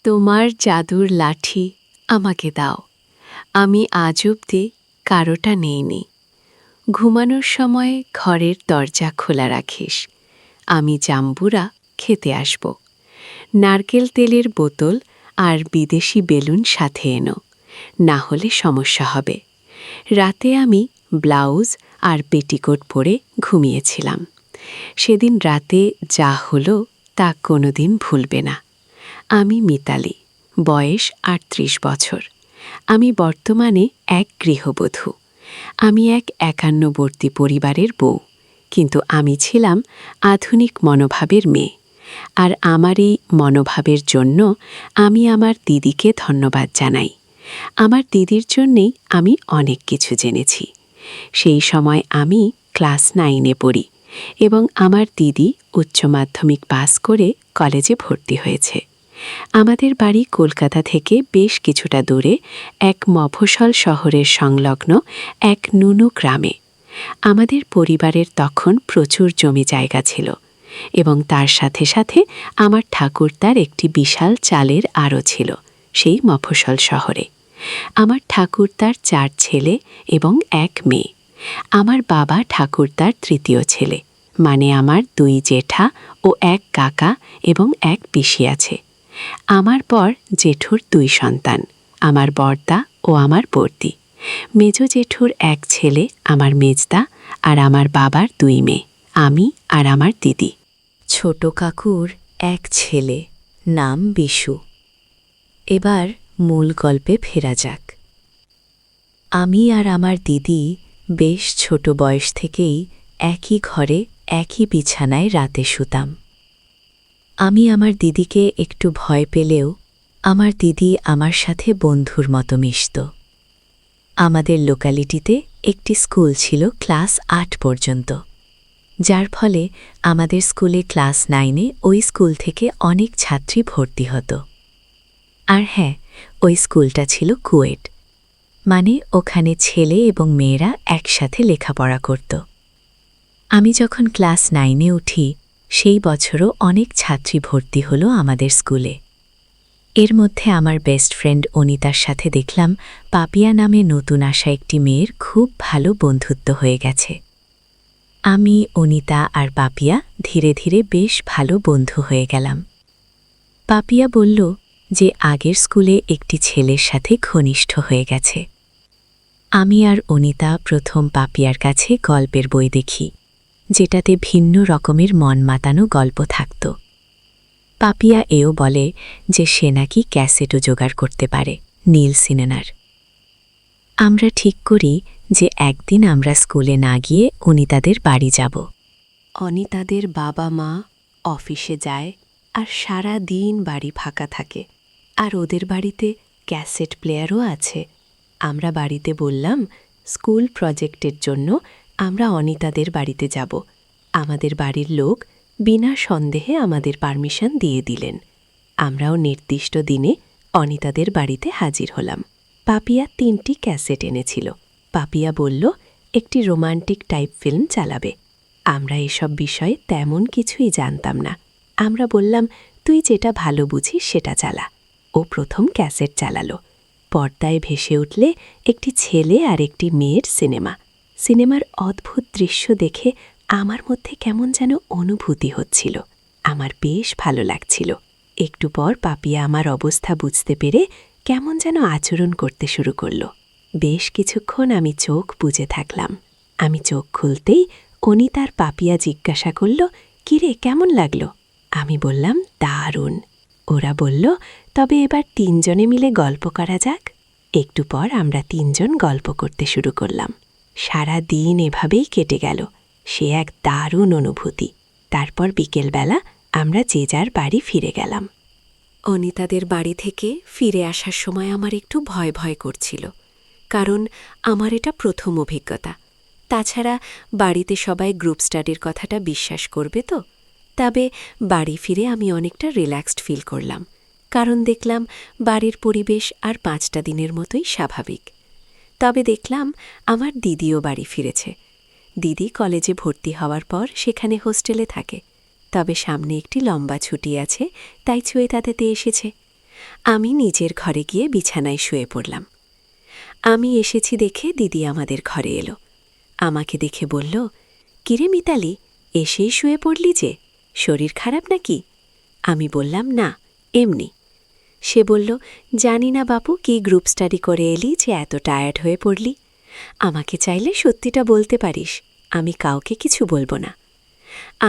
তোমার জাদুর লাঠি আমাকে দাও। আমি আজ অবধি কারোটা নেইনি। ঘুমানোর সময় ঘরের দরজা খোলা রাখিস। আমি জাম্বুরা খেতে আসব। নারকেল তেলের বোতল আর বিদেশি বেলুন সাথে এনো, না হলে সমস্যা হবে। রাতে আমি ব্লাউজ আর পেটিকোট পরে ঘুমিয়েছিলাম। সেদিন রাতে যা হলো তা কোনোদিন ভুলবে না। আমি মিতালি, বয়স ৩৮ বছর। আমি বর্তমানে এক গৃহবধূ। আমি এক একান্নবর্তী পরিবারের বউ, কিন্তু আমি ছিলাম আধুনিক মনোভাবের মেয়ে। আর আমার এই মনোভাবের জন্য আমি আমার দিদিকে ধন্যবাদ জানাই। আমার দিদির জন্যেই আমি অনেক কিছু জেনেছি। সেই সময় আমি ক্লাস 9-এ পড়ি এবং আমার দিদি উচ্চ মাধ্যমিক পাস করে কলেজে ভর্তি হয়েছে। আমাদের বাড়ি কলকাতা থেকে বেশ কিছুটা দূরে এক মফস্বল শহরের সংলগ্ন এক নুনু গ্রামে। আমাদের পরিবারের তখন প্রচুর জমি জায়গা ছিল এবং তার সাথে সাথে আমার ঠাকুরদার একটি বিশাল চালের আড়ত ছিল সেই মফস্বল শহরে। আমার ঠাকুরদার 4 ছেলে এবং 1 মেয়ে। আমার বাবা ঠাকুরদার তৃতীয় ছেলে, মানে আমার 2 জেঠা ও 1 কাকা এবং 1 পিসি আছে। আমার পর জেঠুর 2 সন্তান, আমার বড়দা ও আমার বড়দি। মেজ জেঠুর 1 ছেলে, আমার মেজদা, আর আমার বাবার 2 মেয়ে, আমি আর আমার দিদি। ছোট কাকুর 1 ছেলে, নাম বিশু। এবার মূল গল্পে ফেরা যাক। আমি আর আমার দিদি বেশ ছোট বয়স থেকেই একই ঘরে একই বিছানায় রাতে শুতাম। আমি আমার দিদিকে একটু ভয় পেলেও আমার দিদি আমার সাথে বন্ধুর মতো মিশত। আমাদের লোকালিটিতে একটি স্কুল ছিল ক্লাস 8 পর্যন্ত, যার ফলে আমাদের স্কুলে ক্লাস 9-এ ওই স্কুল থেকে অনেক ছাত্রী ভর্তি হতো। আর হ্যাঁ, ওই স্কুলটা ছিল কুয়েট, মানে ওখানে ছেলে এবং মেয়েরা একসাথে লেখাপড়া করত। আমি যখন ক্লাস 9-এ উঠি সেই বছরও অনেক ছাত্রী ভর্তি হলো আমাদের স্কুলে। এর মধ্যে আমার বেস্ট ফ্রেন্ড অনিতার সাথে দেখলাম পাপিয়া নামে নতুন আসা একটি মেয়ের খুব ভালো বন্ধুত্ব হয়ে গেছে। আমি, অনিতা আর পাপিয়া ধীরে ধীরে বেশ ভালো বন্ধু হয়ে গেলাম। পাপিয়া বলল যে আগের স্কুলে একটি ছেলের সাথে ঘনিষ্ঠ হয়ে গেছে। আমি আর অনিতা প্রথম পাপিয়ার কাছে গল্পের বই দেখি, যেটাতে ভিন্ন রকমের মন মাতানো গল্প থাকত। পাপিয়া এও বলে যে সে নাকি ক্যাসেটও জোগাড় করতে পারে নীল সিনেমার। আমরা ঠিক করি যে একদিন আমরা স্কুলে না গিয়ে অনিতাদের বাড়ি যাব। অনিতাদের বাবা মা অফিসে যায় আর সারা দিন বাড়ি ফাঁকা থাকে, আর ওদের বাড়িতে ক্যাসেট প্লেয়ারও আছে। আমরা বাড়িতে বললাম স্কুল প্রজেক্টের জন্য আমরা অনিতাদের বাড়িতে যাব। আমাদের বাড়ির লোক বিনা সন্দেহে আমাদের পারমিশন দিয়ে দিলেন। আমরাও নির্দিষ্ট দিনে অনিতাদের বাড়িতে হাজির হলাম। পাপিয়া 3টি ক্যাসেট এনেছিল। পাপিয়া বলল একটি রোমান্টিক টাইপ ফিল্ম চালাবে। আমরা এসব বিষয়ে তেমন কিছুই জানতাম না। আমরা বললাম তুই যেটা ভালো বুঝিস সেটা চালা। ও প্রথম ক্যাসেট চালালো। পর্দায় ভেসে উঠলে একটি ছেলে আর একটি মেয়ের সিনেমা। সিনেমার অদ্ভুত দৃশ্য দেখে আমার মধ্যে কেমন যেন অনুভূতি হচ্ছিল। আমার বেশ ভালো লাগছিল। একটু পর পাপিয়া আমার অবস্থা বুঝতে পেরে কেমন যেন আচরণ করতে শুরু করল। বেশ কিছুক্ষণ আমি চোখ বুজে থাকলাম। আমি চোখ খুলতেই অনিতার পাপিয়া জিজ্ঞাসা করল, কিরে কেমন লাগলো? আমি বললাম দারুণ। ওরা বলল তবে এবার 3 জনে মিলে গল্প করা যাক। একটু পর আমরা 3 জন গল্প করতে শুরু করলাম। সারা দিন এভাবেই কেটে গেল। সে এক দারুণ অনুভূতি। তারপর বিকেলবেলা আমরা যে যার বাড়ি ফিরে গেলাম। অনিতাদের বাড়ি থেকে ফিরে আসার সময় আমার একটু ভয় ভয় করছিল, কারণ আমার এটা প্রথম অভিজ্ঞতা। তাছাড়া বাড়িতে সবাই গ্রুপ স্টাডির কথাটা বিশ্বাস করবে তো। তবে বাড়ি ফিরে আমি অনেকটা রিল্যাক্সড ফিল করলাম, কারণ দেখলাম বাড়ির পরিবেশ আর 5টা দিনের মতোই স্বাভাবিক। তবে দেখলাম আমার দিদিও বাড়ি ফিরেছে। দিদি কলেজে ভর্তি হওয়ার পর সেখানে হোস্টেলে থাকে, তবে সামনে একটি লম্বা ছুটি আছে, তাই চুয়েতাতেতে এসেছে। আমি নিজের ঘরে গিয়ে বিছানায় শুয়ে পড়লাম। আমি এসেছি দেখে দিদি আমাদের ঘরে এলো। আমাকে দেখে বলল, কিরে মিতালি, এসেই শুয়ে পড়লি যে, শরীর খারাপ নাকি? আমি বললাম, না, এমনি। সে বলল, জানি না বাপু কি গ্রুপ স্টাডি করে এলি যে এত টায়ার্ড হয়ে পড়লি। আমাকে চাইলে সত্যিটা বলতে পারিস, আমি কাউকে কিছু বলবো না।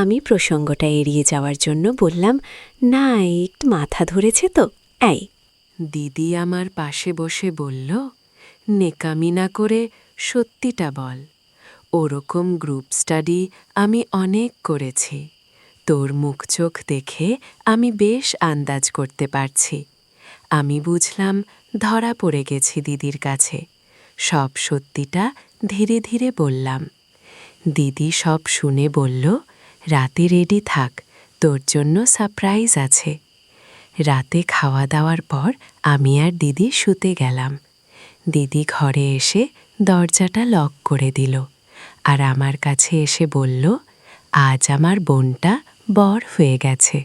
আমি প্রসঙ্গটা এড়িয়ে যাওয়ার জন্য বললাম, না, একটু মাথা ধরেছে তো, এই। দিদি আমার পাশে বসে বলল, নেকামি না করে সত্যিটা বল। ওরকম গ্রুপ স্টাডি আমি অনেক করেছি। তোর মুখ চোখ দেখে আমি বেশ আন্দাজ করতে পারছি। আমি বুঝলাম ধরা পড়ে গেছি দিদির কাছে। সব সত্যিটা ধীরে ধীরে বললাম। দিদি সব শুনে বলল, রাতে রেডি থাক, তোর জন্য সারপ্রাইজ আছে। রাতে খাওয়া দাওয়ার পর আমি আর দিদি শুতে গেলাম। দিদি ঘরে এসে দরজাটা লক করে দিল আর আমার কাছে এসে বলল, আজ আমার বোনটা বর হয়ে গেছে।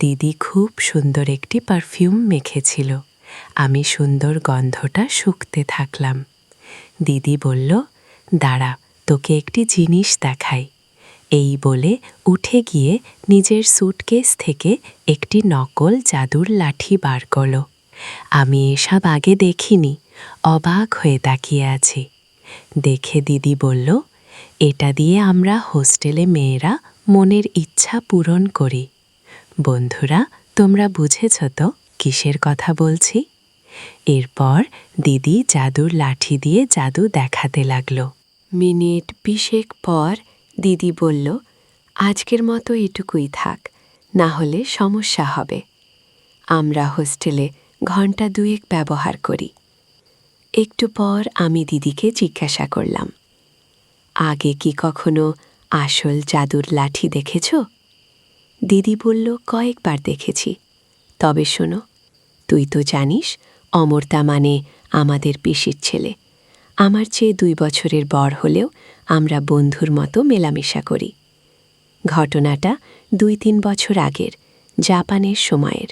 দিদি খুব সুন্দর একটি পারফিউম মেখেছিল। আমি সুন্দর গন্ধটা শুঁকতে থাকলাম। দিদি বলল, দাঁড়া, তোকে একটি জিনিস দেখাই। এই বলে উঠে গিয়ে নিজের স্যুটকেস থেকে একটি নকল জাদুর লাঠি বার করল। আমি এসব আগে দেখিনি, অবাক হয়ে তাকিয়ে আছি। দেখে দিদি বলল, এটা দিয়ে আমরা হোস্টেলে মেয়েরা মনের ইচ্ছা পূরণ করি। বন্ধুরা, তোমরা বুঝেছ তো কিসের কথা বলছি? এরপর দিদি জাদুর লাঠি দিয়ে জাদু দেখাতে লাগল। মিনিট 20 পর দিদি বলল, আজকের মতো এটুকুই থাক, না হলে সমস্যা হবে। আমরা হোস্টেলে ঘন্টা 2 ব্যবহার করি। একটু পর আমি দিদিকে জিজ্ঞাসা করলাম, আগে কি কখনো আসল জাদুর লাঠি দেখেছ? দিদি বলল, কয়েকবার দেখেছি। তবে শোনো, তুই তো জানিস অমর্তা মানে আমাদের পিসির ছেলে। আমার চেয়ে 2 বছরের বড় হলেও আমরা বন্ধুর মতো মেলামেশা করি। ঘটনাটা 2-3 বছর আগের, জাপানের সময়ের।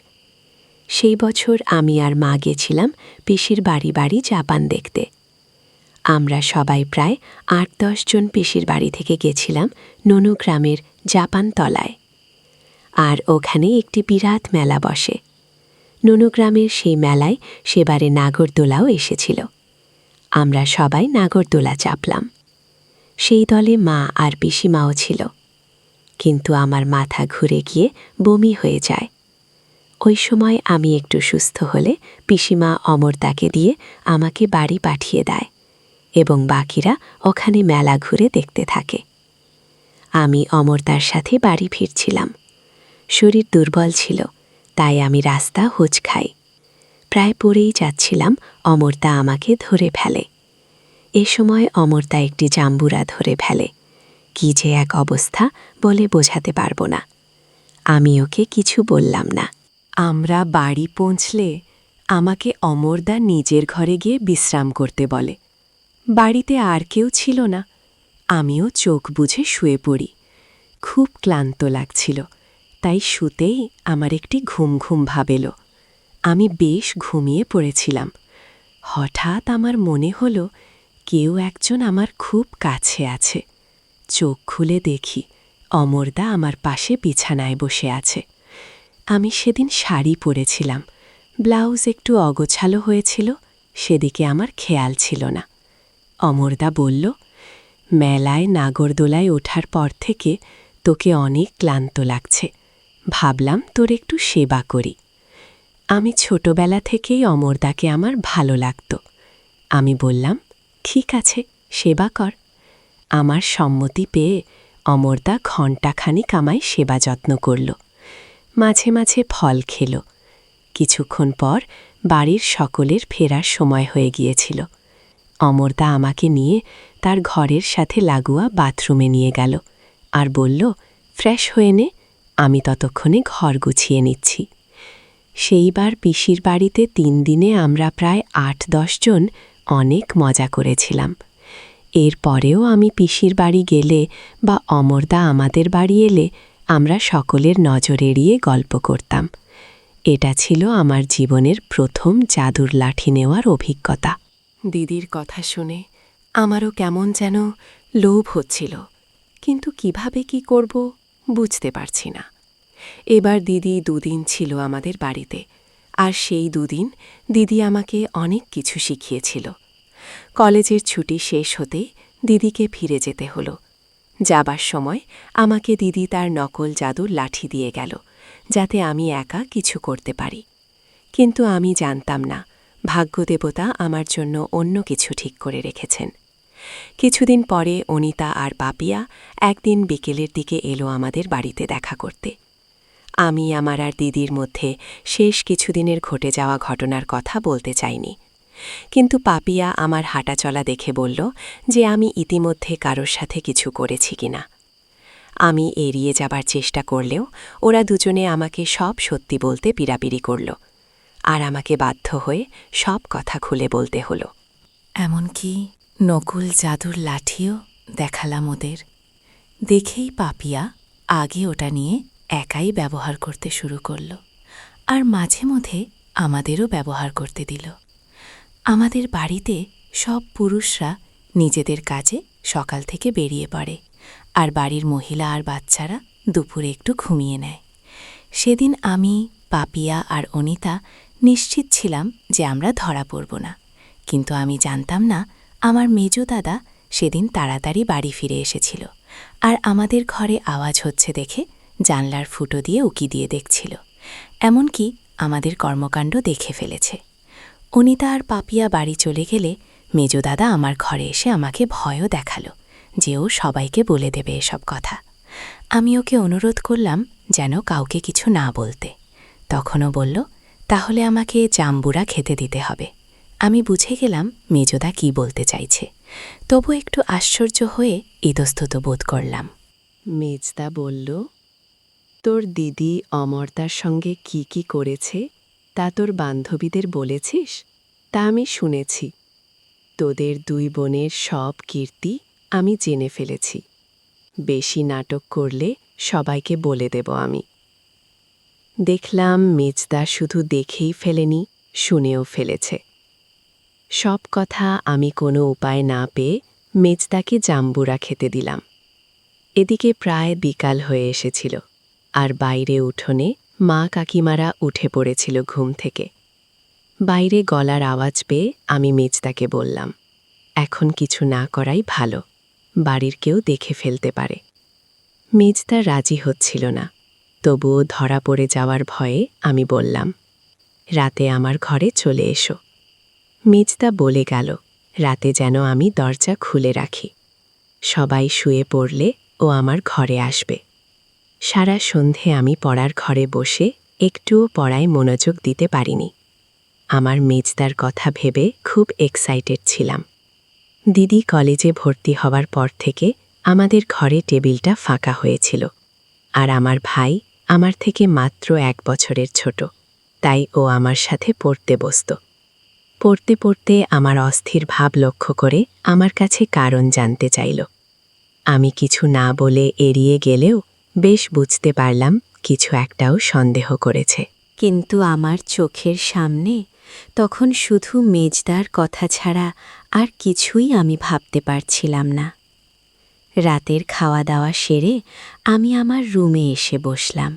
সেই বছর আমি আর মা গেছিলাম পিসির বাড়ি বাড়ি জাপান দেখতে। আমরা সবাই প্রায় 8-10 জন পিসির বাড়ি থেকে গেছিলাম ননুগ্রামের জাপান তলায়। আর ওখানে একটি বিরাট মেলা বসে। ননুগ্রামের সেই মেলায় সেবারে নাগরদোলাও এসেছিল। আমরা সবাই নাগরদোলা চাপলাম। সেই দলে মা আর পিসিমাও ছিল। কিন্তু আমার মাথা ঘুরে গিয়ে বমি হয়ে যায়। ওই সময় আমি একটু সুস্থ হলে পিসিমা অমর্তাকে দিয়ে আমাকে বাড়ি পাঠিয়ে দেয় এবং বাকিরা ওখানে মেলা ঘুরে দেখতে থাকে। আমি অমর্তার সাথে বাড়ি ফিরছিলাম। শরীর দুর্বল ছিল, তাই আমি রাস্তা হোঁচ খাই। প্রায় পড়েই যাচ্ছিলাম, অমর্তা আমাকে ধরে ফেলে। এ সময় অমর্তা একটি জাম্বুরা ধরে ফেলে। কি যে এক অবস্থা বলে বোঝাতে পারবো না। আমি ওকে কিছু বললাম না। আমরা বাড়ি পৌঁছলে আমাকে অমরদা নিজের ঘরে গিয়ে বিশ্রাম করতে বলে। বাড়িতে আর কেউ ছিল না। আমিও চোখ বুজে শুয়ে পড়ি। খুব ক্লান্ত লাগছিল, তাই শুতেই আমার একটি ঘুম ঘুম ভাব এলো। আমি বেশ ঘুমিয়ে পড়েছিলাম। হঠাৎ আমার মনে হলো কেউ একজন আমার খুব কাছে আছে। চোখ খুলে দেখি অমরদা আমার পাশে বিছানায় বসে আছে। আমি সেদিন শাড়ি পরেছিলাম, ব্লাউজ একটু অগোছালো হয়েছিল, সেদিকে আমার খেয়াল ছিল না। অমরদা বলল, মেলায় নাগরদোলায় ওঠার পর থেকে তোকে অনেক ক্লান্ত লাগছে, ভাবলাম তোর একটু সেবা করি। আমি ছোটবেলা থেকেই অমরদাকে আমার ভালো লাগত। আমি বললাম, ঠিক আছে, সেবা কর। আমার সম্মতি পেয়ে অমরদা ঘণ্টাখানিক আমায় সেবা যত্ন করল। মাঝে মাঝে ফল খেল। কিছুক্ষণ পর বাড়ির সকলের ফেরার সময় হয়ে গিয়েছিল। অমরদা আমাকে নিয়ে তার ঘরের সাথে লাগোয়া বাথরুমে নিয়ে গেল আর বলল, ফ্রেশ হয়ে নে, আমি ততক্ষণে ঘর গুছিয়ে নিচ্ছি। সেইবার পিসির বাড়িতে 3 দিনে আমরা প্রায় 8-10 জন অনেক মজা করেছিলাম। এরপরেও আমি পিসির বাড়ি গেলে বা অমরদা আমাদের বাড়ি এলে আমরা সকলের নজর এড়িয়ে গল্প করতাম। এটা ছিল আমার জীবনের প্রথম জাদুর লাঠি নেওয়ার অভিজ্ঞতা। দিদির কথা শুনে আমারও কেমন যেন লোভ হচ্ছিল, কিন্তু কিভাবে কি করব বুঝতে পারছি না। এবার দিদি দুদিন ছিল আমাদের বাড়িতে, আর সেই দুদিন দিদি আমাকে অনেক কিছু শিখিয়েছিল। কলেজের ছুটি শেষ হতেই দিদিকে ফিরে যেতে হলো। যাবার সময় আমাকে দিদি তার নকল জাদুর লাঠি দিয়ে গেল, যাতে আমি একা কিছু করতে পারি। কিন্তু আমি জানতাম না, ভাগ্যদেবতা আমার জন্য অন্য কিছু ঠিক করে রেখেছেন। কিছুদিন পরে অনিতা আর পাপিয়া একদিন বিকেলের দিকে এলো আমাদের বাড়িতে দেখা করতে। আমি আমার আর দিদির মধ্যে শেষ কিছুদিনের ঘটে যাওয়া ঘটনার কথা বলতে চাইনি, কিন্তু পাপিয়া আমার হাঁটাচলা দেখে বলল যে আমি ইতিমধ্যে কারোর সাথে কিছু করেছি কিনা। আমি এড়িয়ে যাবার চেষ্টা করলেও ওরা দুজনে আমাকে সব সত্যি বলতে পিড়াপিড়ি করল, আর আমাকে বাধ্য হয়ে সব কথা খুলে বলতে হলো। এমনকি নকুল জাদুর লাঠিও দেখালাম ওদের। দেখেই পাপিয়া আগে ওটা নিয়ে একাই ব্যবহার করতে শুরু করল, আর মাঝে মধ্যে আমাদেরও ব্যবহার করতে দিল। আমাদের বাড়িতে সব পুরুষরা নিজেদের কাজে সকাল থেকে বেরিয়ে পড়ে, আর বাড়ির মহিলা আর বাচ্চারা দুপুরে একটু ঘুমিয়ে নেয়। সেদিন আমি, পাপিয়া আর অনিতা নিশ্চিত ছিলাম যে আমরা ধরা পড়ব না, কিন্তু আমি জানতাম না আমার মেজো দাদা সেদিন তাড়াতাড়ি বাড়ি ফিরে এসেছিল, আর আমাদের ঘরে আওয়াজ হচ্ছে দেখে জানলার ফুটো দিয়ে উকি দিয়ে দেখছিল। এমনকি আমাদের কর্মকাণ্ড দেখে ফেলেছে। অনিতা আর পাপিয়া বাড়ি চলে গেলে মেজো দাদা আমার ঘরে এসে আমাকে ভয়ও দেখালো যে ও সবাইকে বলে দেবে এসব কথা। আমি ওকে অনুরোধ করলাম যেন কাউকে কিছু না বলতে। তখনও বলল, তাহলে আমাকে জাম্বুরা খেতে দিতে হবে। আমি বুঝে গেলাম মেজোদা কি বলতে চাইছে, তবু একটু আশ্চর্য হয়ে ইতস্তত বোধ করলাম। মেজদা বলল, তোর দিদি অমর্তার সঙ্গে কি কি করেছে তা তোর বান্ধবীদের বলেছিস? তা আমি শুনেছি। তোদের দুই বোনের সব কীর্তি আমি জেনে ফেলেছি। বেশি নাটক করলে সবাইকে বলে দেব আমি। দেখলাম মেজদা শুধু দেখেই ফেলেনি, শুনেও ফেলেছে। সব কথা আমি কোনো উপায় না পেয়ে মেজদাকে জাম্বুরা খেতে দিলাম। এদিকে প্রায় বিকাল হয়ে এসেছিল, আর বাইরে উঠোনে মা কাকিমারা উঠে পড়েছিল ঘুম থেকে। বাইরে গলার আওয়াজ পেয়ে আমি মেজদাকে বললাম, এখন কিছু না করাই ভালো, বাড়ির কেউ দেখে ফেলতে পারে। মেজদা রাজি হচ্ছিল না, তবুও ধরা পড়ে যাওয়ার ভয়ে আমি বললাম, রাতে আমার ঘরে চলে এসো। মেজদা বলে গেল রাতে যেন আমি দরজা খুলে রাখি। সবাই শুয়ে পড়লে ও আমার ঘরে আসবে। সারা সন্ধে আমি পড়ার ঘরে বসে একটুও পড়ায় মনোযোগ দিতে পারিনি। আমার মেজদার কথা ভেবে খুব এক্সাইটেড ছিলাম। দিদি কলেজে ভর্তি হওয়ার পর থেকে আমাদের ঘরে টেবিলটা ফাঁকা হয়েছিল, আর আমার ভাই আমার থেকে মাত্র 1 বছরের ছোট, তাই ও আমার সাথে পড়তে বসত। পড়তে পড়তে আমার অস্থির ভাব লক্ষ্য করে আমার কাছে কারণ জানতে চাইল। আমি কিছু না বলে এড়িয়ে গেলেও বেশ বুঝতে পারলাম কিছু একটাও সন্দেহ করেছে। কিন্তু আমার চোখের সামনে তখন শুধু মেজদার কথা ছাড়া আর কিছুই আমি ভাবতে পারছিলাম না। রাতের খাওয়া দাওয়া সেরে আমি আমার রুমে এসে বসলাম,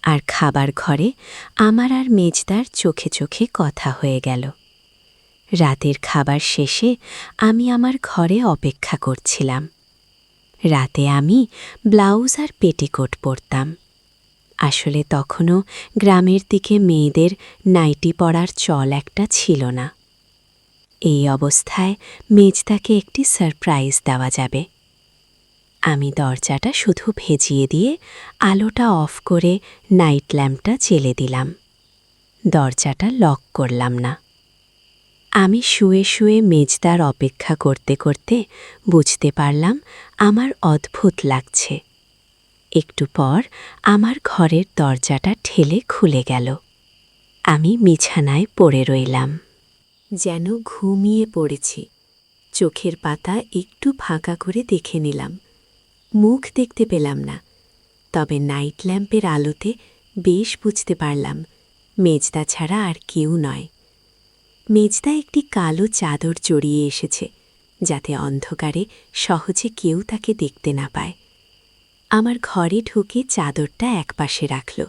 আর খাবার ঘরে আমার আর মেজদার চোখে চোখে কথা হয়ে গেল। রাতের খাবার শেষে আমি আমার ঘরে অপেক্ষা করছিলাম। রাতে আমি ব্লাউজ আর পেটিকোট পরতাম। আসলে তখনও গ্রামের দিকে মেয়েদের নাইটি পরার চল একটা ছিল না। এই অবস্থায় মেজদাকে একটি সারপ্রাইজ দেওয়া যাবে। আমি দরজাটা শুধু ভেজিয়ে দিয়ে আলোটা অফ করে নাইট ল্যাম্পটা জ্বেলে দিলাম। দরজাটা লক করলাম না। আমি শুয়ে শুয়ে মেজদার অপেক্ষা করতে করতে বুঝতে পারলাম আমার অদ্ভুত লাগছে। একটু পর আমার ঘরের দরজাটা ঠেলে খুলে গেল। আমি বিছানায় পড়ে রইলাম, যেন ঘুমিয়ে পড়েছি। চোখের পাতা একটু ফাঁকা করে দেখে নিলাম, মুখ দেখতে পেলাম না, তবে নাইট ল্যাম্পের আলোতে বেশ বুঝতে পারলাম মেজদা ছাড়া আর কেউ নয়। মেজদা একটি কালো চাদর জড়িয়ে এসেছে, যাতে অন্ধকারে সহজে কেউ তাকে দেখতে না পায়। আমার ঘরে ঢুকে চাদরটা একপাশে রাখল।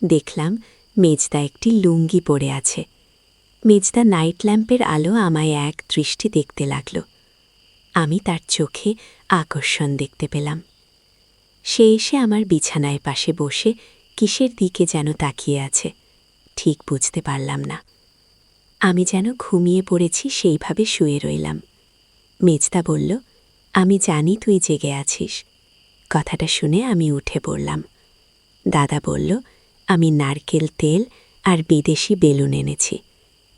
দেখলাম মেজদা একটি লুঙ্গি পরে আছে। মেজদা নাইট ল্যাম্পের আলো আমায় এক দৃষ্টি দেখতে লাগল। আমি তার চোখে আকর্ষণ দেখতে পেলাম। সে এসে আমার বিছানায় পাশে বসে কিসের দিকে যেন তাকিয়ে আছে, ঠিক বুঝতে পারলাম না। আমি যেন ঘুমিয়ে পড়েছি সেইভাবে শুয়ে রইলাম। মেজদা বলল, আমি জানি তুই জেগে আছিস। কথাটা শুনে আমি উঠে পড়লাম। দাদা বলল, আমি নারকেল তেল আর বিদেশি বেলুন এনেছি।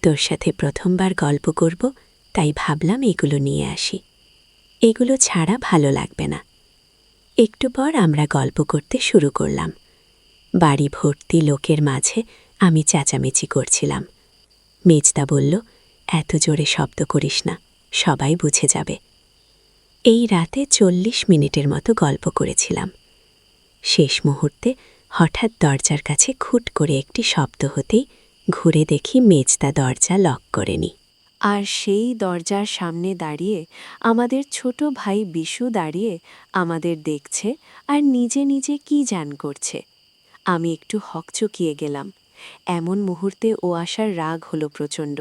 তোর সাথে প্রথমবার গল্প করব, তাই ভাবলাম এগুলো নিয়ে আসি। এগুলো ছাড়া ভালো লাগবে না। একটু পর আমরা গল্প করতে শুরু করলাম। বাড়ি ভর্তি লোকের মাঝে আমি চেঁচামেচি করছিলাম। মেজদা বলল, এত জোরে শব্দ করিস না, সবাই বুঝে যাবে। এই রাতে 40 মিনিটের মতো গল্প করেছিলাম। শেষ মুহূর্তে হঠাৎ দরজার কাছে খুট করে একটি শব্দ হতেই ঘুরে দেখি মেজদা দরজা লক করেনি। আর সেই দরজার সামনে দাঁড়িয়ে আমাদের ছোট ভাই বিশু দাঁড়িয়ে আমাদের দেখছে আর নিজে নিজে কি জান করছে। আমি একটু হকচকিয়ে গেলাম। এমন মুহূর্তে ও আসার রাগ হলো প্রচণ্ড।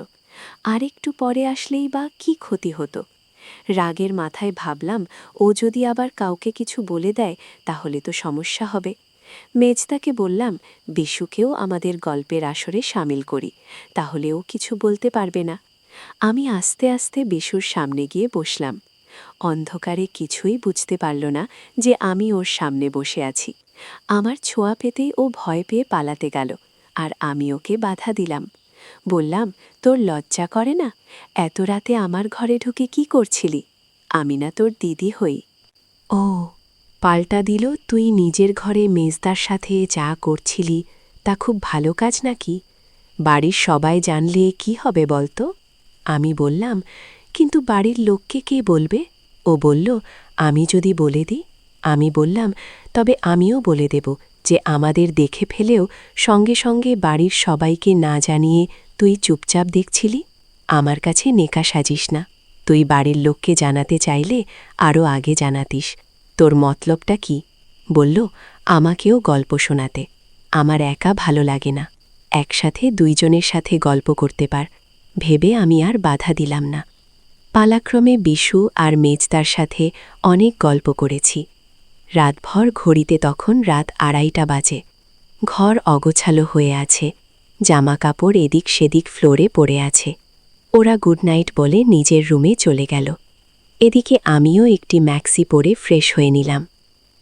আর একটু পরে আসলেই বা কি ক্ষতি হতো। রাগের মাথায় ভাবলাম, ও যদি আবার কাউকে কিছু বলে দেয় তাহলে তো সমস্যা হবে। মেজদাকে বললাম, বিশুকেও আমাদের গল্পের আসরে সামিল করি, তাহলে ও কিছু বলতে পারবে না। আমি আস্তে আস্তে বিশুর সামনে গিয়ে বসলাম। অন্ধকারে কিছুই বুঝতে পারল না যে আমি ওর সামনে বসে আছি। আমার ছোঁয়া পেতেই ও ভয় পেয়ে পালাতে গেল, আর আমি ওকে বাধা দিলাম। বললাম, তোর লজ্জা করে না? এত রাতে আমার ঘরে ঢুকে কি করছিলি? আমি না তোর দিদি হই। ও, পাল্টা দিল, তুই নিজের ঘরে মেজদার সাথে যা করছিলি তা খুব ভালো কাজ নাকি? বাড়ির সবাই জানলে কি হবে বলতো? আমি বললাম, কিন্তু বাড়ির লোককে কে বলবে? ও বলল, আমি যদি বলে দিই? আমি বললাম, তবে আমিও বলে দেব যে আমাদের দেখে ফেলেও সঙ্গে সঙ্গে বাড়ির সবাইকে না জানিয়ে তুই চুপচাপ দেখছিলি। আমার কাছে নেকা সাজিস না। তুই বাড়ির লোককে জানাতে চাইলে আরও আগে জানাতিস। তোর মতলবটা কি? বলল, আমাকেও গল্প শোনাতে। আমার একা ভালো লাগে না, একসাথে দুইজনের সাথে গল্প করতে পার ভেবে আমি আর বাধা দিলাম না। পালাক্রমে বিশু আর মেজদার সাথে অনেক গল্প করেছি। রাতভর ঘড়িতে তখন রাত 2:30 বাজে। ঘর অগোছালো হয়ে আছে, জামা কাপড় এদিক সেদিক ফ্লোরে পড়ে আছে। ওরা গুড নাইট বলে নিজের রুমে চলে গেল। এদিকে আমিও একটি ম্যাক্সি পরে ফ্রেশ হয়ে নিলাম।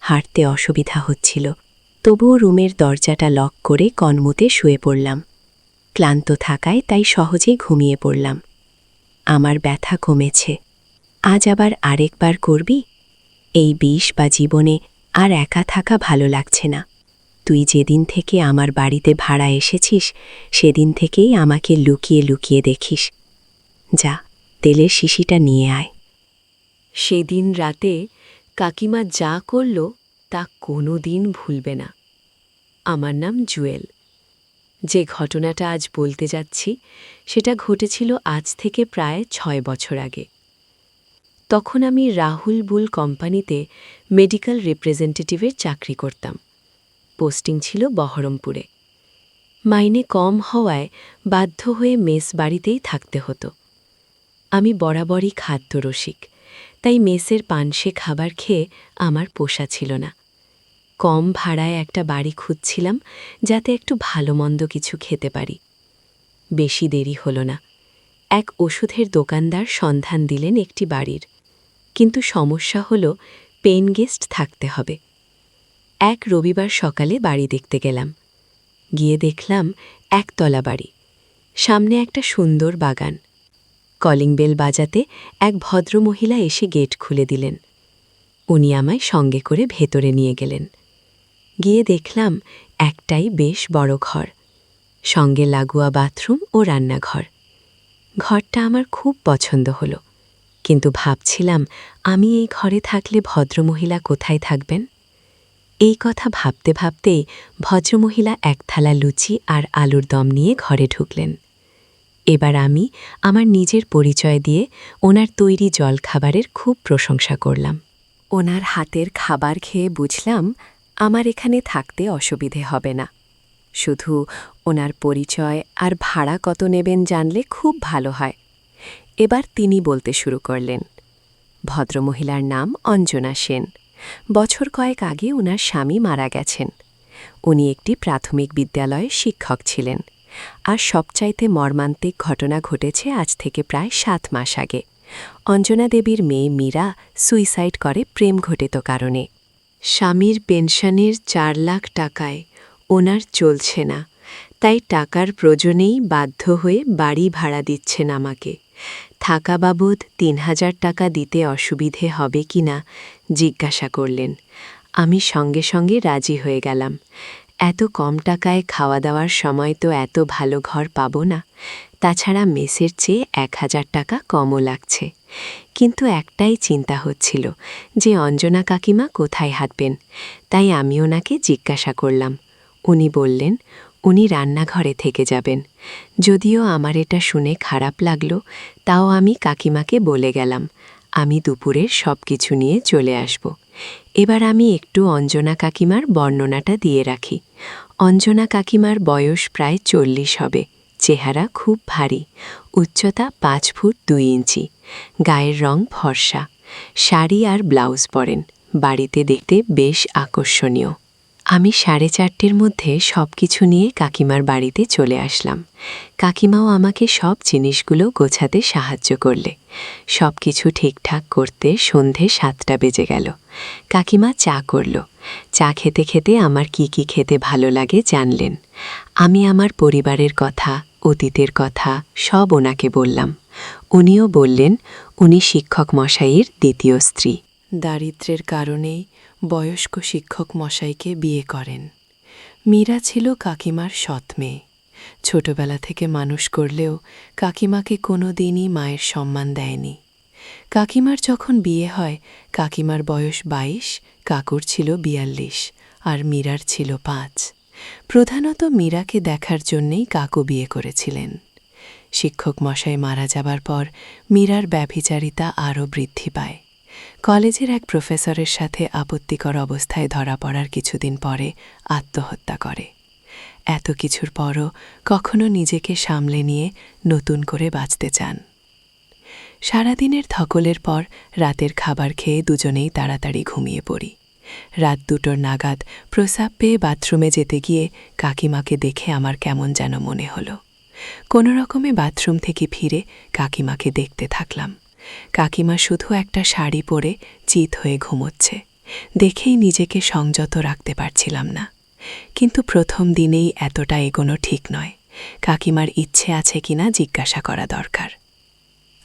হাঁটতে অসুবিধা হচ্ছিল, তবুও রুমের দরজাটা লক করে কনমুতে শুয়ে পড়লাম। ক্লান্ত থাকায় তাই সহজেই ঘুমিয়ে পড়লাম। আমার ব্যথা কমেছে। আজ আবার আরেকবার করবি? এই বিষ বা জীবনে আর একা থাকা ভালো লাগছে না। তুই যেদিন থেকে আমার বাড়িতে ভাড়া এসেছিস সেদিন থেকেই আমাকে লুকিয়ে লুকিয়ে দেখিস। যা, তেলের শিশিটা নিয়ে আয়। সেদিন রাতে কাকিমা যা করল তা কোনো দিন ভুলবে না। আমার নাম জুয়েল। যে ঘটনাটা আজ বলতে যাচ্ছি সেটা ঘটেছিল আজ থেকে প্রায় 6 বছর আগে। তখন আমি রাহুল বুল কোম্পানিতে মেডিকেল রিপ্রেজেন্টেটিভের চাকরি করতাম। পোস্টিং ছিল বহরমপুরে। মাইনে কম হওয়ায় বাধ্য হয়ে মেস বাড়িতেই থাকতে হতো। আমি বরাবরই খাদ্যরসিক, তাই মেসের পানসে খাবার খেয়ে আমার পোষা ছিল না। কম ভাড়ায় একটা বাড়ি খুঁজছিলাম যাতে একটু ভালো মন্দ কিছু খেতে পারি। বেশি দেরি হলো না। এক ওষুধের দোকানদার সন্ধান দিলেন একটি বাড়ির, কিন্তু সমস্যা হলো পেইন গেস্ট থাকতে হবে। এক রবিবার সকালে বাড়ি দেখতে গেলাম। গিয়ে দেখলাম একতলা বাড়ি, সামনে একটা সুন্দর বাগান। কলিং বেল বাজাতে এক ভদ্রমহিলা এসে গেট খুলে দিলেন। উনি আমায় সঙ্গে করে ভেতরে নিয়ে গেলেন। গিয়ে দেখলাম একটাই বেশ বড় ঘর, সঙ্গে লাগোয়া বাথরুম ও রান্নাঘর। ঘরটা আমার খুব পছন্দ হলো, কিন্তু ভাবছিলাম আমি এই ঘরে থাকলে ভদ্রমহিলা কোথায় থাকবেন? এই কথা ভাবতে ভাবতেই ভদ্রমহিলা এক থালা লুচি আর আলুর দম নিয়ে ঘরে ঢুকলেন। এবার আমি আমার নিজের পরিচয় দিয়ে ওনার তৈরি জলখাবারের খুব প্রশংসা করলাম। ওনার হাতের খাবার খেয়ে বুঝলাম আমার এখানে থাকতে অসুবিধে হবে না। শুধু ওনার পরিচয় আর ভাড়া কত নেবেন জানলে খুব ভালো হয়। এবার তিনি বলতে শুরু করলেন। ভদ্রমহিলার নাম অঞ্জনা সেন। বছর কয়েক আগে ওনার স্বামী মারা গেছেন। উনি একটি প্রাথমিক বিদ্যালয়ে শিক্ষক ছিলেন। আর সবচাইতে মর্মান্তিক ঘটনা ঘটেছে আজ থেকে প্রায় 7 মাস আগে। অঞ্জনা দেবীর মেয়ে মীরা সুইসাইড করে প্রেম ঘটিত কারণে। স্বামীর পেনশনের 4 লাখ টাকায় ওনার চলছে না, তাই টাকার প্রয়োজনেই বাধ্য হয়ে বাড়ি ভাড়া দিচ্ছেন আমাকে। থাকা বাবদ 3000 টাকা দিতে অসুবিধে হবে কি না জিজ্ঞাসা করলেন। আমি সঙ্গে সঙ্গে রাজি হয়ে গেলাম। এত কম টাকায় খাওয়া দাওয়ার সময় তো এত ভালো ঘর পাবো না। তাছাড়া মেসের চেয়ে 1000 টাকা কমও লাগছে। কিন্তু একটাই চিন্তা হচ্ছিল যে অঞ্জনা কাকিমা কোথায় হাঁটবেন। তাই আমি ওনাকে জিজ্ঞাসা করলাম। উনি বললেন উনি রান্নাঘরে থেকে যাবেন। যদিও আমার এটা শুনে খারাপ লাগলো, তাও আমি কাকিমাকে বলে গেলাম আমি দুপুরের সব কিছু নিয়ে চলে আসব। এবার আমি একটু অঞ্জনা কাকিমার বর্ণনাটা দিয়ে রাখি। অঞ্জনা কাকিমার বয়স প্রায় 40 হবে। চেহারা খুব ভারী, উচ্চতা 5 ফুট 2 ইঞ্চি, গায়ের রং ফর্সা, শাড়ি আর ব্লাউজ পরেন। বাড়িতে দেখতে বেশ আকর্ষণীয়। আমি 4:30-র মধ্যে সব কিছু নিয়ে কাকিমার বাড়িতে চলে আসলাম। কাকিমাও আমাকে সব জিনিসগুলো গোছাতে সাহায্য করলে। সব কিছু ঠিকঠাক করতে সন্ধে 7টা বেজে গেল। কাকিমা চা করল। চা খেতে খেতে আমার কি কি খেতে ভালো লাগে জানলেন। আমি আমার পরিবারের কথা, অতীতের কথা সব ওনাকে বললাম। উনিও বললেন উনি শিক্ষক মশাইয়ের দ্বিতীয় স্ত্রী। দারিদ্র্যের কারণেই বয়স্ক শিক্ষক মশাইকে বিয়ে করেন। মীরা ছিল কাকিমার সৎ মেয়ে। ছোটবেলা থেকে মানুষ করলেও কাকিমাকে কোনো দিনই মায়ের সম্মান দেয়নি। কাকিমার যখন বিয়ে হয় কাকিমার বয়স 22, কাকুর ছিল 42 আর মীরার ছিল 5। প্রধানত মীরাকে দেখার জন্যেই কাকু বিয়ে করেছিলেন। শিক্ষক মশাই মারা যাবার পর মীরার ব্যভিচারিতা আরও বৃদ্ধি পায়। কলেজের এক প্রফেসরের সাথে আপত্তিকর অবস্থায় ধরা পড়ার কিছুদিন পরে আত্মহত্যা করে। এত কিছুর পরও কখনো নিজেকে সামলে নিয়ে নতুন করে বাঁচতে চান। সারাদিনের ধকলের পর রাতের খাবার খেয়ে দুজনেই তাড়াতাড়ি ঘুমিয়ে পড়ি। রাত 2টোর নাগাদ প্রস্রাব পেয়ে বাথরুমে যেতে গিয়ে কাকিমাকে দেখে আমার কেমন যেন মনে হলো। কোনো রকমে বাথরুম থেকে ফিরে কাকিমাকে দেখতে থাকলাম। কাকিমা শুধু একটা শাড়ি পরে চিত হয়ে ঘুমোচ্ছে। দেখেই নিজেকে সংযত রাখতে পারছিলাম না। কিন্তু প্রথম দিনেই এতটা এগোনো ঠিক নয়। কাকিমার ইচ্ছে আছে কিনা জিজ্ঞাসা করা দরকার।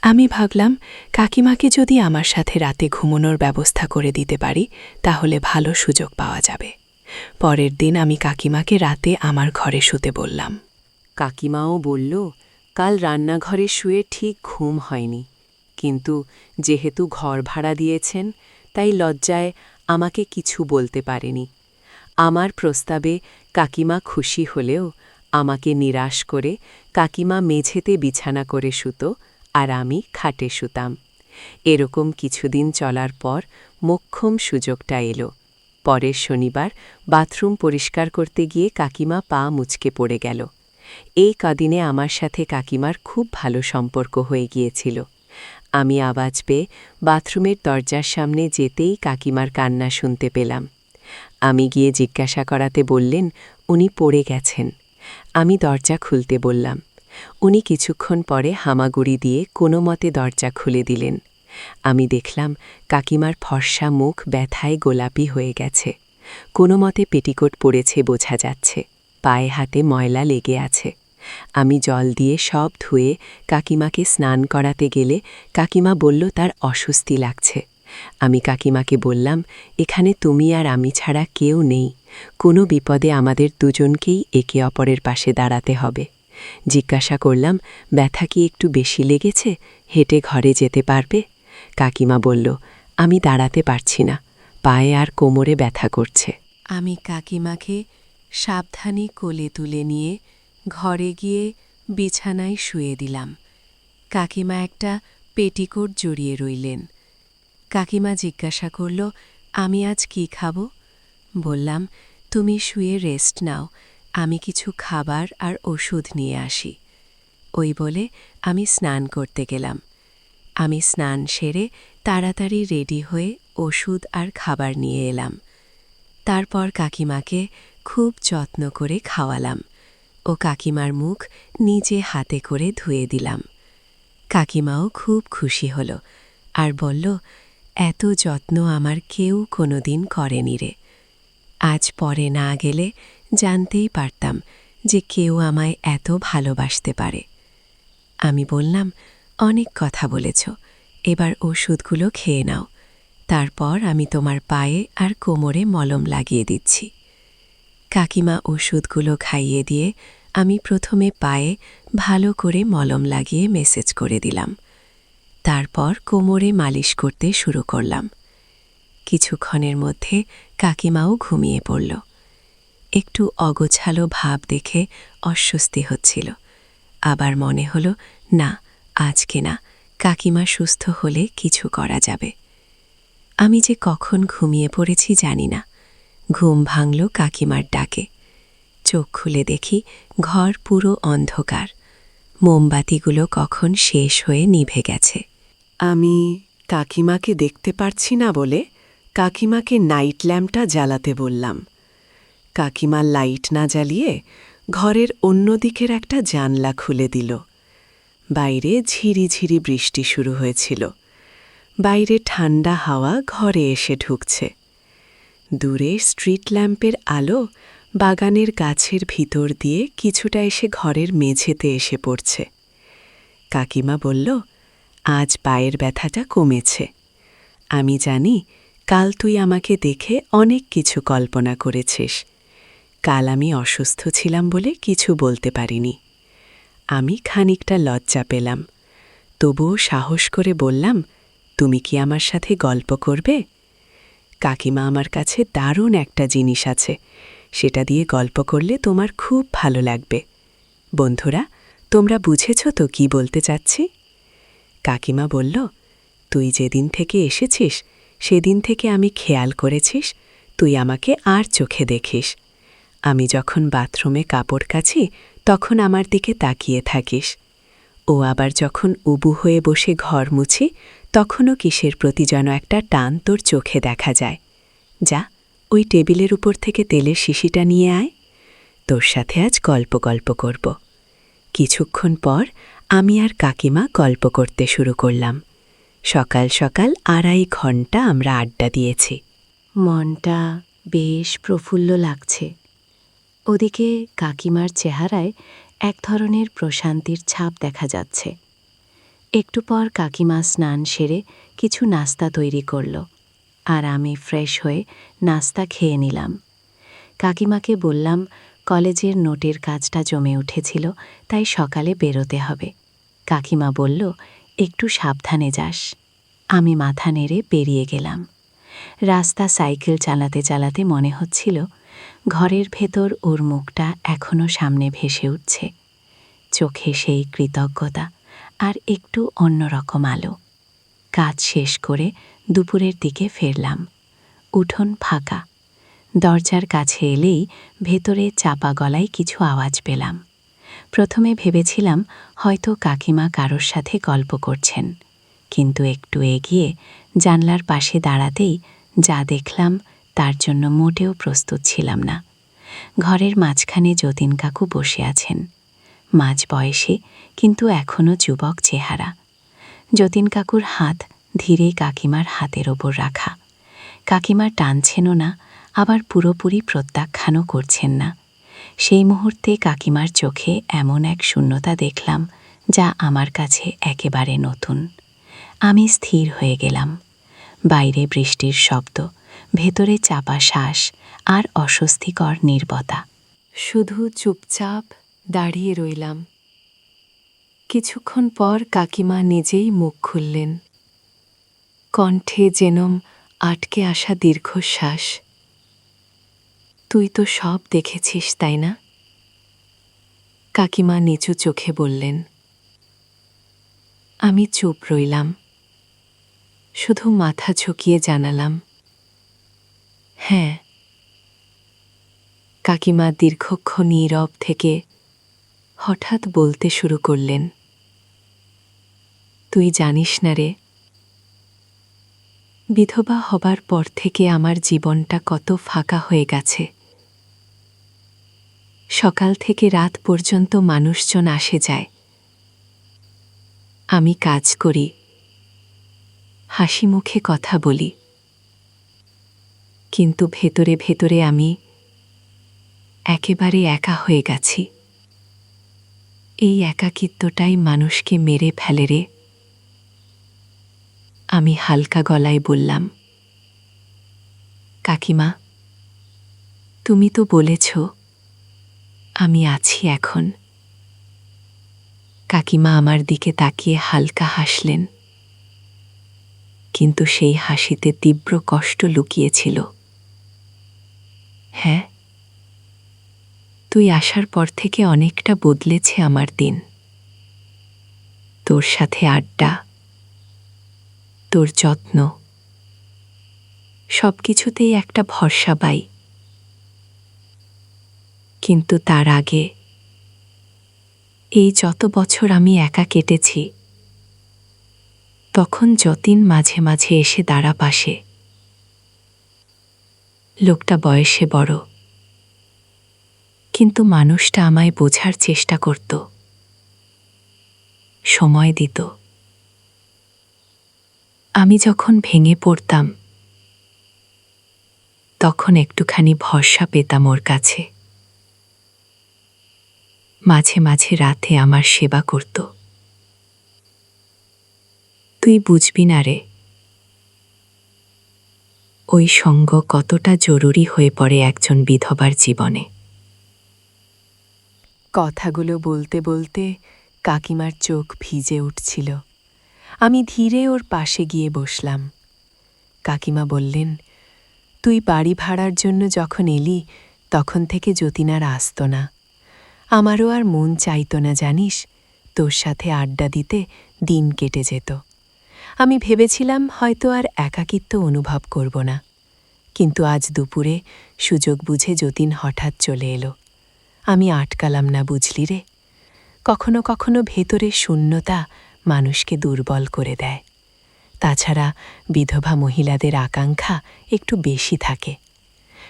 আমি ভাবলাম কাকিমাকে যদি আমার সাথে রাতে ঘুমানোর ব্যবস্থা করে দিতে পারি তাহলে ভালো সুযোগ পাওয়া যাবে। পরের দিন আমি কাকিমাকে রাতে আমার ঘরে শুতে বললাম। কাকিমাও বলল কাল রান্নাঘরে শুয়ে ঠিক ঘুম হয়নি, কিন্তু যেহেতু ঘর ভাড়া দিয়েছেন তাই লজ্জায় আমাকে কিছু বলতে পারেনি। আমার প্রস্তাবে কাকিমা খুশি হলেও আমাকে নিরাশ করে কাকিমা মেঝেতে বিছানা করে শুতো আর আমি খাটে শুতাম। এরকম কিছুদিন চলার পর মোক্ষম সুযোগটা এলো। পরের শনিবার বাথরুম পরিষ্কার করতে গিয়ে কাকিমা পা মুচকে পড়ে গেল। এই কদিনে আমার সাথে কাকিমার খুব ভালো সম্পর্ক হয়ে গিয়েছিল। আমি আওয়াজ পেয়ে বাথরুমের দরজার সামনে যেতেই কাকিমার কান্না শুনতে পেলাম। আমি গিয়ে জিজ্ঞাসা করাতে বললেন উনি পড়ে গেছেন। আমি দরজা খুলতে বললাম। উনি কিছুক্ষণ পরে হামাগুড়ি দিয়ে কোনো মতে দরজা খুলে দিলেন। আমি দেখলাম কাকিমার ফর্সা মুখ ব্যথায় গোলাপি হয়ে গেছে। কোনো মতে পেটিকোট পড়েছে বোঝা যাচ্ছে। পায়ে হাতে ময়লা লেগে আছে। আমি জল দিয়ে সব ধুয়ে কাকিমাকে স্নান করাতে গেলে কাকিমা বলল তার অস্বস্তি লাগছে। আমি কাকিমাকে বললাম এখানে তুমি আর আমি ছাড়া কেউ নেই। কোনো বিপদে আমাদের দুজনকেই একে অপরের পাশে দাঁড়াতে হবে। জিজ্ঞাসা করলাম ব্যথা কি একটু বেশি লেগেছে, হেঁটে ঘরে যেতে পারবে? কাকিমা বলল আমি দাঁড়াতে পারছি না, পায়ে আর কোমরে ব্যথা করছে। আমি কাকিমাকে সাবধানে কোলে তুলে নিয়ে ঘরে গিয়ে বিছানায় শুয়ে দিলাম। কাকিমা একটা পেটিকোট জড়িয়ে রইলেন। কাকিমা জিজ্ঞাসা করল, আমি আজ কি খাব? বললাম, তুমি শুয়ে রেস্ট নাও, আমি কিছু খাবার আর ওষুধ নিয়ে আসি। ওই বলে আমি স্নান করতে গেলাম। আমি স্নান সেরে তাড়াতাড়ি রেডি হয়ে ওষুধ আর খাবার নিয়ে এলাম। তারপর কাকিমাকে খুব যত্ন করে খাওয়ালাম ও কাকিমার মুখ নিজে হাতে করে ধুয়ে দিলাম। কাকিমাও খুব খুশি হল আর বলল, এত যত্ন আমার কেউ কোনোদিন করেনি রে। আজ পরে না গেলে জানতেই পারতাম যে কেউ আমায় এত ভালোবাসতে পারে। আমি বললাম, অনেক কথা বলেছ, এবার ওষুধগুলো খেয়ে নাও, তারপর আমি তোমার পায়ে আর কোমরে মলম লাগিয়ে দিচ্ছি। কাকিমা ওষুধগুলো খাইয়ে দিয়ে আমি প্রথমে পায়ে ভালো করে মলম লাগিয়ে মেসেজ করে দিলাম। তারপর কোমরে মালিশ করতে শুরু করলাম। কিছুক্ষণের মধ্যে কাকিমাও ঘুমিয়ে পড়ল। একটু অগোছালো ভাব দেখে অস্বস্তি হচ্ছিল। আবার মনে হলো, না, আজকে না, কাকিমা সুস্থ হলে কিছু করা যাবে। আমি যে কখন ঘুমিয়ে পড়েছি জানি না। ঘুম ভাঙল কাকিমার ডাকে। চোখ খুলে দেখি ঘর পুরো অন্ধকার। মোমবাতিগুলো কখন শেষ হয়ে নিভে গেছে। আমি কাকিমাকে দেখতে পারছি না বলে কাকিমাকে নাইট ল্যাম্পটা জ্বালাতে বললাম। কাকিমা লাইট না জ্বালিয়ে ঘরের অন্য দিকের একটা জানলা খুলে দিল। বাইরে ঝিরিঝিরি বৃষ্টি শুরু হয়েছিল। বাইরে ঠান্ডা হাওয়া ঘরে এসে ঢুকছে। দূরে স্ট্রিট ল্যাম্পের আলো বাগানের গাছের ভিতর দিয়ে কিছুটা এসে ঘরের মেঝেতে এসে পড়ছে। কাকিমা বলল, আজ পায়ের ব্যথাটা কমেছে। আমি জানি কাল তুই আমাকে দেখে অনেক কিছু কল্পনা করেছিস। কাল আমি অসুস্থ ছিলাম বলে কিছু বলতে পারিনি। আমি খানিকটা লজ্জা পেলাম, তবুও সাহস করে বললাম, তুমি কি আমার সাথে গল্প করবে? কাকিমা, আমার কাছে দারুণ একটা জিনিস আছে, সেটা দিয়ে গল্প করলে তোমার খুব ভালো লাগবে। বন্ধুরা, তোমরা বুঝেছ তো কি বলতে চাচ্ছি? কাকিমা বলল, তুই যেদিন থেকে এসেছিস সেদিন থেকে আমি খেয়াল করেছিস তুই আমাকে আর চোখে দেখিস। আমি যখন বাথরুমে কাপড় কাচি তখন আমার দিকে তাকিয়ে থাকিস। ও আবার যখন উবু হয়ে বসে ঘর মুছি তখনও কিসের প্রতি যেন একটা টান তোর চোখে দেখা যায়। যা, ওই টেবিলের উপর থেকে তেলের শিশিটা নিয়ে আয়, তোর সাথে আজ গল্প করব। কিছুক্ষণ পর আমি আর কাকিমা গল্প করতে শুরু করলাম। সকাল সকাল 2.5 ঘন্টা আমরা আড্ডা দিয়েছি। মনটা বেশ প্রফুল্ল লাগছে। ওদিকে কাকিমার চেহারায় এক ধরনের প্রশান্তির ছাপ দেখা যাচ্ছে। একটু পর কাকিমা স্নান সেরে কিছু নাস্তা তৈরি করল, আর আমি ফ্রেশ হয়ে নাস্তা খেয়ে নিলাম। কাকিমাকে বললাম, কলেজের নোটের কাজটা জমে উঠেছিল, তাই সকালে বেরোতে হবে। কাকিমা বলল, একটু সাবধানে যাস। আমি মাথা নেড়ে বেরিয়ে গেলাম। রাস্তা সাইকেল চালাতে চালাতে মনে হচ্ছিল ঘরের ভেতর ওর মুখটা এখনও সামনে ভেসে উঠছে, চোখে সেই কৃতজ্ঞতা আর একটু অন্যরকম আলো। কাজ শেষ করে দুপুরের দিকে ফিরলাম। উঠোন ফাঁকা। দরজার কাছে এলেই ভেতরে চাপা গলায় কিছু আওয়াজ পেলাম। প্রথমে ভেবেছিলাম হয়তো কাকিমা কারোর সাথে গল্প করছেন, কিন্তু একটু এগিয়ে জানলার পাশে দাঁড়াতেই যা দেখলাম তার জন্য মোটেও প্রস্তুত ছিলাম না। ঘরের মাঝখানে যতীন কাকু বসে আছেন, মাঝ বয়সী কিন্তু এখনও যুবক চেহারা। যতীন কাকুর হাত ধীরে কাকিমার হাতের ওপর রাখা। কাকিমা টানছেনও না, আবার পুরোপুরি প্রত্যাখ্যানও করছেন না। সেই মুহূর্তে কাকিমার চোখে এমন এক শূন্যতা দেখলাম যা আমার কাছে একেবারে নতুন। আমি স্থির হয়ে গেলাম। বাইরে বৃষ্টির শব্দ, ভেতরে চাপা শ্বাস আর অস্বস্তিকর নীরবতা। শুধু চুপচাপ দাঁড়িয়ে রইলাম। কিছুক্ষণ পর কাকিমা নিজেই মুখ খুললেন। কণ্ঠে যেন আটকে আসা দীর্ঘশ্বাস। তুই তো সব দেখেছিস, তাই না? কাকিমা নিচু চোখে বললেন। আমি চুপ রইলাম, শুধু মাথা ঝুঁকিয়ে জানালাম, হ্যাঁ। কাকিমা দীর্ঘক্ষণ নীরব থেকে হঠাৎ বলতে শুরু করলেন, তুই জানিস না রে, বিধবা হবার পর থেকে আমার জীবনটা কত ফাঁকা হয়ে গেছে। সকাল থেকে রাত পর্যন্ত মানুষজন আসে যায়। আমি কাজ করি, হাসি মুখে কথা বলি, কিন্তু ভেতরে ভেতরে আমি একেবারে একা হয়ে গেছি। এই একাকিত্বটাই মানুষকে মেরে ফেলে রে। আমি হালকা গলায় বললাম, কাকিমা, তুমি তো বলেছ আমি আছি এখন। কাকিমা আমার দিকে তাকিয়ে হালকা হাসলেন, কিন্তু সেই হাসিতে তীব্র কষ্ট লুকিয়েছিল। হ্যাঁ, তুই আসার পর থেকে অনেকটা বদলেছে আমার দিন। তোর সাথে আড্ডা, তোর যত্ন, সবকিছুতেই একটা ভরসা পাই। কিন্তু তার আগে এই যত বছর আমি একা কেটেছি, তখন যতীন মাঝে মাঝে এসে দাঁড়া পাশে। লোকটা বয়সে বড়, কিন্তু মানুষটা আমায় বোঝার চেষ্টা করত, সময় দিত। আমি যখন ভেঙে পড়তাম, তখন একটুখানি ভরসা পেতাম ওর কাছে। মাঝে মাঝে রাতে আমার সেবা করত। তুই বুঝবি না রে, ওই সঙ্গ কতটা জরুরি হয়ে পড়ে একজন বিধবার জীবনে। কথাগুলো বলতে বলতে কাকিমার চোখ ভিজে উঠছিল। আমি ধীরে ওর পাশে গিয়ে বসলাম। কাকিমা বললেন, তুই বাড়ি ভাড়ার জন্য যখন এলি, তখন থেকে যতীন আর আসত না। আমারও আর মন চাইত না জানিস, তোর সাথে আড্ডা দিতে দিন কেটে যেত। আমি ভেবেছিলাম হয়তো আর একাকিত্ব অনুভব করব না, কিন্তু আজ দুপুরে সুযোগ বুঝে যতীন হঠাৎ চলে এলো। আমি আটকালাম না, বুঝলি রে। কখনো কখনো ভেতরের শূন্যতা মানুষকে দুর্বল করে দেয়। তাছাড়া বিধবা মহিলাদের আকাঙ্ক্ষা একটু বেশি থাকে।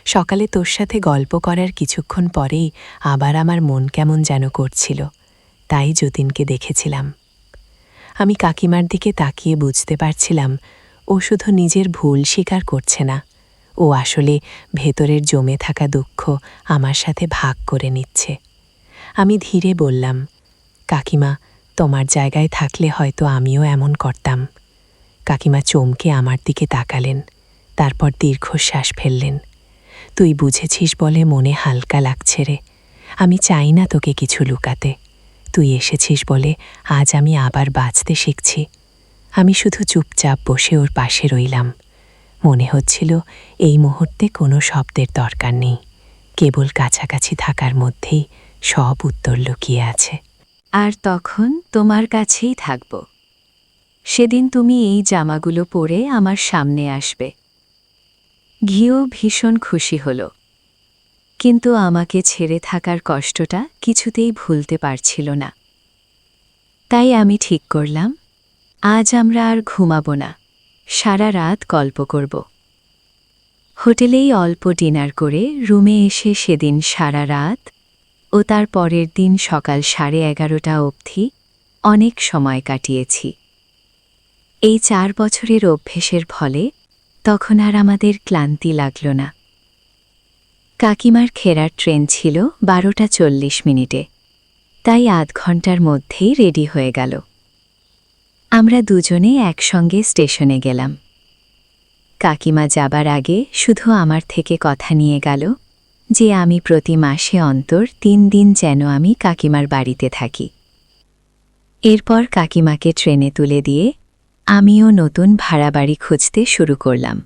সকালে তোর সাথে গল্প করার কিছুক্ষণ পরেই আবার আমার মন কেমন যেন করছিল, তাই যতীনকে দেখেছিলাম। আমি কাকিমার দিকে তাকিয়ে বুঝতে পারছিলাম ও শুধু নিজের ভুল স্বীকার করছে না, ও আসলে ভেতরের জমে থাকা দুঃখ আমার সাথে ভাগ করে নিচ্ছে। আমি ধীরে বললাম, কাকিমা, তোমার জায়গায় থাকলে হয়তো আমিও এমন করতাম। কাকিমা চমকে আমার দিকে তাকালেন, তারপর দীর্ঘশ্বাস ফেললেন। তুই বুঝেছিস বলে মনে হালকা লাগছে রে। আমি চাই না তোকে কিছু লুকাতে। তুই এসেছিস বলে আজ আমি আবার বাঁচতে শিখছি। আমি শুধু চুপচাপ বসে ওর পাশে রইলাম। মনে হচ্ছিল এই মুহূর্তে কোনো শব্দের দরকার নেই, কেবল কাছাকাছি থাকার মধ্যেই সব উত্তর লুকিয়ে আছে। আর তখন তোমার কাছেই থাকব। সেদিন তুমি এই জামাগুলো পরে আমার সামনে আসবে। ঘিও ভীষণ খুশি হল, কিন্তু আমাকে ছেড়ে থাকার কষ্টটা কিছুতেই ভুলতে পারছিল না। তাই আমি ঠিক করলাম, আজ আমরা আর ঘুমাবো না, সারা রাত গল্প করব। হোটেলেই অল্প ডিনার করে রুমে এসে সেদিন সারা রাত ও তার পরের দিন সকাল 11:30 অবধি অনেক সময় কাটিয়েছি। এই 4 বছরের অভ্যেসের ফলে তখন আর আমাদের ক্লান্তি লাগল না। কাকিমার ফেরার ট্রেন ছিল 12:40, তাই আধ ঘন্টার মধ্যেই রেডি হয়ে গেল। আমরা দুজনে একসঙ্গে স্টেশনে গেলাম। কাকিমা যাবার আগে শুধু আমার থেকে কথা নিয়ে গেল যে আমি প্রতি মাসে অন্তর 3 দিন যেন আমি কাকিমার বাড়িতে থাকি। এরপর কাকিমাকে ট্রেনে তুলে দিয়ে আমিও নতুন ভাড়া বাড়ি খুঁজতে শুরু করলাম।